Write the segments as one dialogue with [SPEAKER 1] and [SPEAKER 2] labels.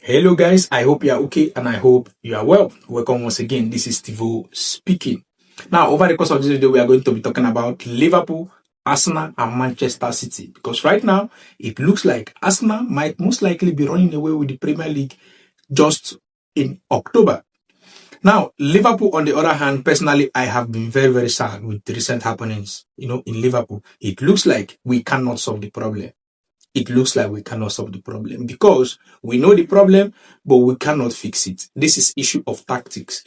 [SPEAKER 1] Hello guys, I hope you are okay and I hope you are well. Welcome once again. This is Tivo speaking. Now, over the course of this video, we are going to be talking about Liverpool, Arsenal and Manchester City. Because right now, it looks like Arsenal might most likely be running away with the Premier League just in October. Now, Liverpool, on the other hand, personally, I have been very, very sad with the recent happenings, in Liverpool. It looks like we cannot solve the problem. It looks like we cannot solve the problem because we know the problem, but we cannot fix it. This is issue of tactics.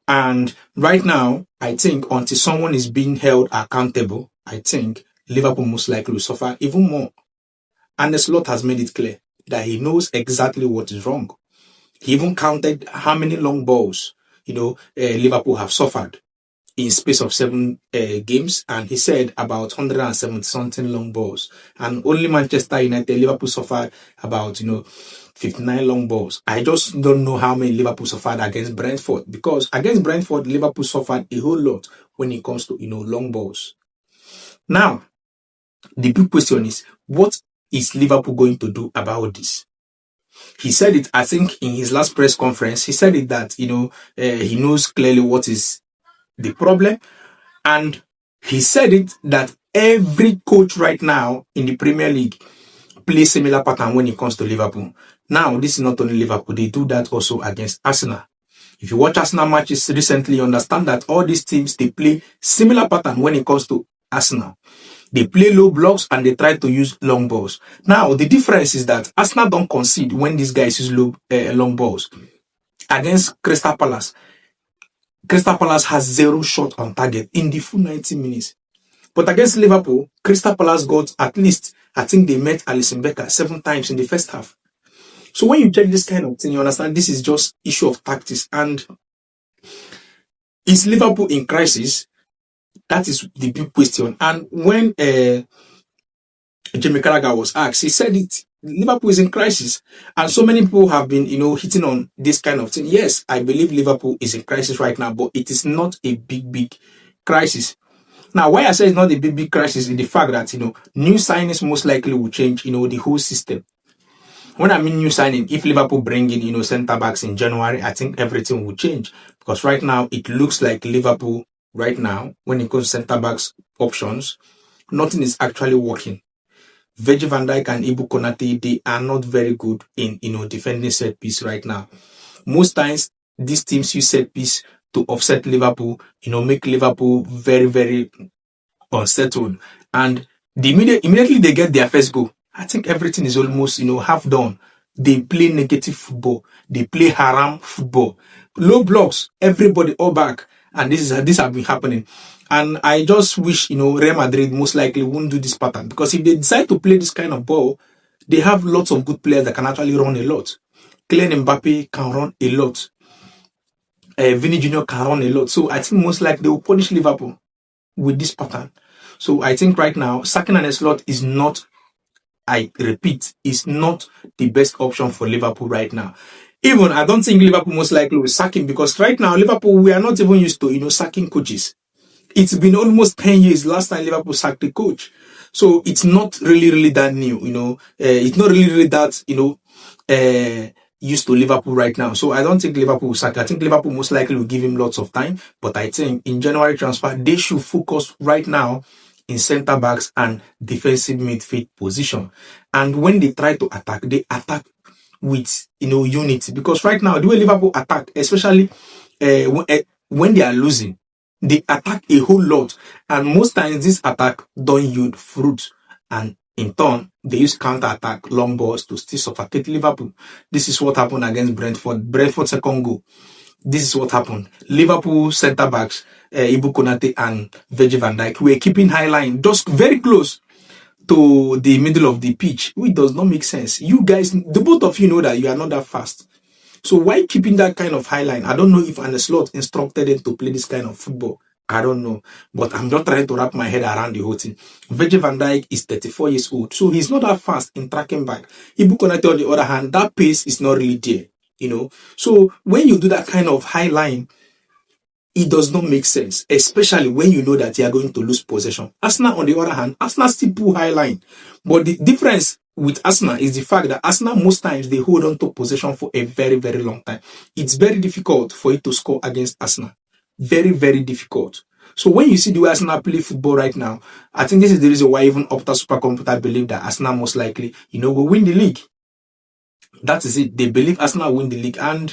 [SPEAKER 1] And right now, I think until someone is being held accountable, I think Liverpool most likely will suffer even more. And the slot has made it clear that he knows exactly what is wrong. He even counted how many long balls, Liverpool have suffered in space of 7 games, and he said about 170 something long balls, and only Manchester United, Liverpool suffered about 59 long balls. I just don't know how many Liverpool suffered against Brentford, because against Brentford, Liverpool suffered a whole lot when it comes to long balls. Now, the big question is, what is Liverpool going to do about this? He said it, I think, in his last press conference. He said it that he knows clearly what is the problem. And he said it that every coach right now in the Premier League plays similar pattern when it comes to Liverpool. Now, this is not only Liverpool, they do that also against Arsenal. If you watch Arsenal matches recently, you understand that all these teams, they play similar pattern when it comes to Arsenal. They play low blocks and they try to use long balls. Now, the difference is that Arsenal don't concede when these guys use long balls. Against Crystal Palace has 0 shot on target in the full 90 minutes. But against Liverpool, Crystal Palace got at least, I think they met Alisson Becker 7 times in the first half. So when you check this kind of thing, you understand this is just issue of tactics. And is Liverpool in crisis? That is the big question. And when Jamie Carragher was asked, he said it. Liverpool is in crisis, and so many people have been, hitting on this kind of thing. Yes, I believe Liverpool is in crisis right now, but it is not a big crisis. Now, why I say it's not a big crisis is the fact that, new signings most likely will change, the whole system. When I mean new signing, if Liverpool bring in, centre backs in January, I think everything will change, because right now it looks like Liverpool right now, when it comes to centre backs options, nothing is actually working. Virgil van Dijk and Ibu Konate, they are not very good in, defending set piece right now. Most times, these teams use set piece to offset Liverpool, make Liverpool very, very unsettled. And immediately they get their first goal, I think everything is almost, half done. They play negative football. They play haram football. Low blocks, everybody all back. And this has been happening. And I just wish, Real Madrid most likely won't do this pattern, because if they decide to play this kind of ball, they have lots of good players that can actually run a lot. Kylian Mbappe can run a lot. Vinny Jr. can run a lot. So I think most likely they will punish Liverpool with this pattern. So I think right now, sacking an slot is not, I repeat, is not the best option for Liverpool right now. Even I don't think Liverpool most likely will sack him, because right now, Liverpool, we are not even used to, sacking coaches. It's been almost 10 years last time Liverpool sacked the coach. So it's not really that new, it's not really that, used to Liverpool right now. So I don't think Liverpool will sack. I think Liverpool most likely will give him lots of time. But I think in January transfer, they should focus right now in centre backs and defensive midfield position. And when they try to attack, they attack with, unity. Because right now, the way Liverpool attack, especially when they are losing, they attack a whole lot, and most times this attack don't yield fruit, and in turn they use counter-attack, long balls to still suffocate Liverpool. This is what happened against Brentford second goal. This is what happened. Liverpool centre backs, Ibu Konate and Virgil van Dijk, were keeping high line just very close to the middle of the pitch, which does not make sense. You guys, the both of you know that you are not that fast. So why keeping that kind of high line? I don't know if Arne Slot instructed them to play this kind of football. I don't know. But I'm just trying to wrap my head around the whole thing. Virgil van Dijk is 34 years old. So he's not that fast in tracking back. Ibu Konate, on the other hand, that pace is not really there. So when you do that kind of high line, it does not make sense, especially when you know that you are going to lose possession. Arsenal, on the other hand, Arsenal still pull high line. But the difference with Arsenal is the fact that Arsenal most times they hold on to possession for a very, very long time. It's very difficult for you to score against Arsenal. Very, very difficult. So when you see the way Arsenal play football right now, I think this is the reason why even Opta Supercomputer believe that Arsenal most likely, will win the league. That is it. They believe Arsenal win the league. And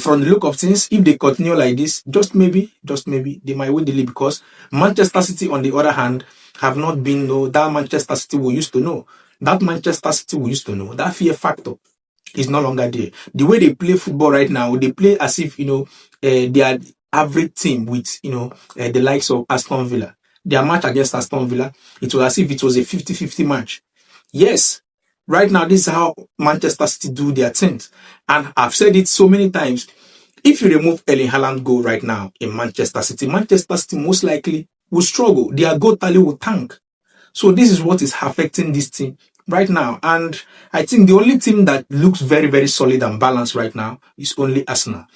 [SPEAKER 1] from the look of things, if they continue like this, just maybe, they might win the league, because Manchester City, on the other hand, have not been that Manchester City we used to know. That Manchester City we used to know, that fear factor is no longer there. The way they play football right now, they play as if, they are average team with, the likes of Aston Villa. Their match against Aston Villa, it was as if it was a 50-50 match. Yes, right now, this is how Manchester City do their things. And I've said it so many times. If you remove Erling Haaland goal right now in Manchester City most likely will struggle. Their goal tally will tank. So this is what is affecting this team right now. And I think the only team that looks very, very solid and balanced right now is only Arsenal.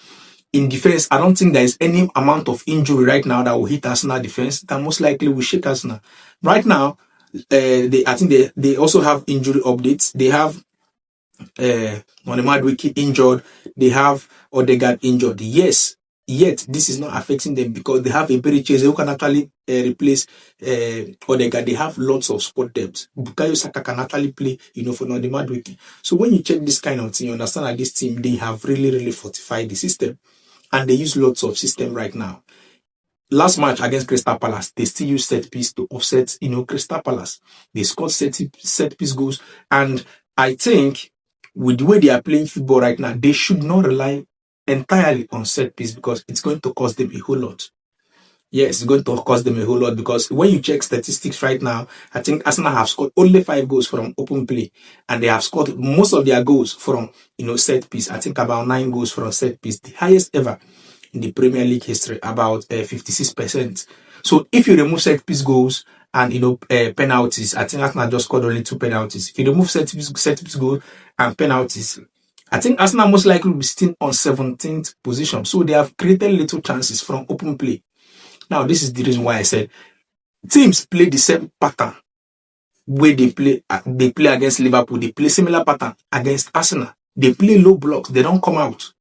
[SPEAKER 1] In defense, I don't think there is any amount of injury right now that will hit Arsenal defense that most likely will shake Arsenal. Right now, I think they also have injury updates. They have Madueke injured. They have Odegaard injured. Yes, yet this is not affecting them because they have a Berichese who can actually replace Odegaard. They have lots of spot depth. Bukayo Saka can actually play, for Madueke. So when you check this kind of thing, you understand that this team, they have really, really fortified the system. And they use lots of system right now. Last match against Crystal Palace, they still use set piece to offset, Crystal Palace. They scored set piece goals. And I think with the way they are playing football right now, they should not rely entirely on set piece because it's going to cost them a whole lot. Yes, it's going to cost them a whole lot because when you check statistics right now, I think Arsenal have scored only 5 goals from open play, and they have scored most of their goals from, set piece. I think about 9 goals from set piece, the highest ever in the Premier League history, about 56%. So if you remove set piece goals and penalties, I think Arsenal just scored only 2 penalties. If you remove set piece goals and penalties, I think Arsenal most likely will be still on 17th position. So they have created little chances from open play. Now, this is the reason why I said teams play the same pattern where they play against Liverpool. They play similar pattern against Arsenal. They play low blocks. They don't come out.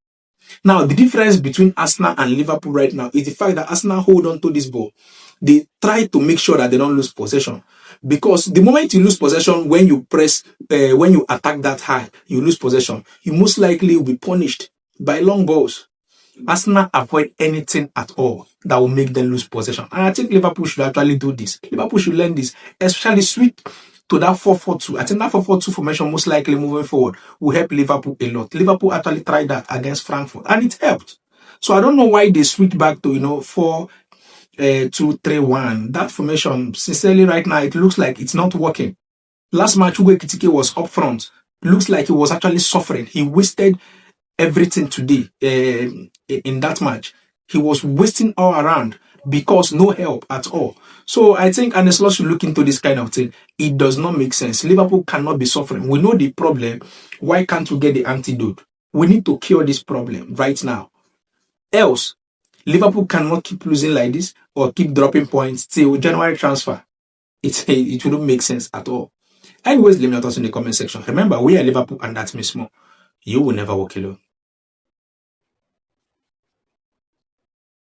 [SPEAKER 1] Now, the difference between Arsenal and Liverpool right now is the fact that Arsenal hold on to this ball. They try to make sure that they don't lose possession. Because the moment you lose possession, when you attack that high, you lose possession, you most likely will be punished by long balls. Arsenal avoid anything at all that will make them lose possession. And I think Liverpool should actually do this. Liverpool should learn this, especially switch to that 4-4-2. I think that 4-4-2 formation most likely moving forward will help Liverpool a lot. Liverpool actually tried that against Frankfurt and it helped. So I don't know why they switch back to 4-2-3-1. That formation, sincerely right now, it looks like it's not working. Last match, Ugo Ekitike was up front. Looks like he was actually suffering. He wasted everything today in that match. He was wasting all around because no help at all. So I think Arne Slot should look into this kind of thing. It does not make sense. Liverpool cannot be suffering. We know the problem. Why can't we get the antidote? We need to cure this problem right now. Else, Liverpool cannot keep losing like this or keep dropping points till January transfer. It wouldn't make sense at all. Anyways, let me know your thoughts in the comment section. Remember, we are Liverpool and that means more. You will never walk alone.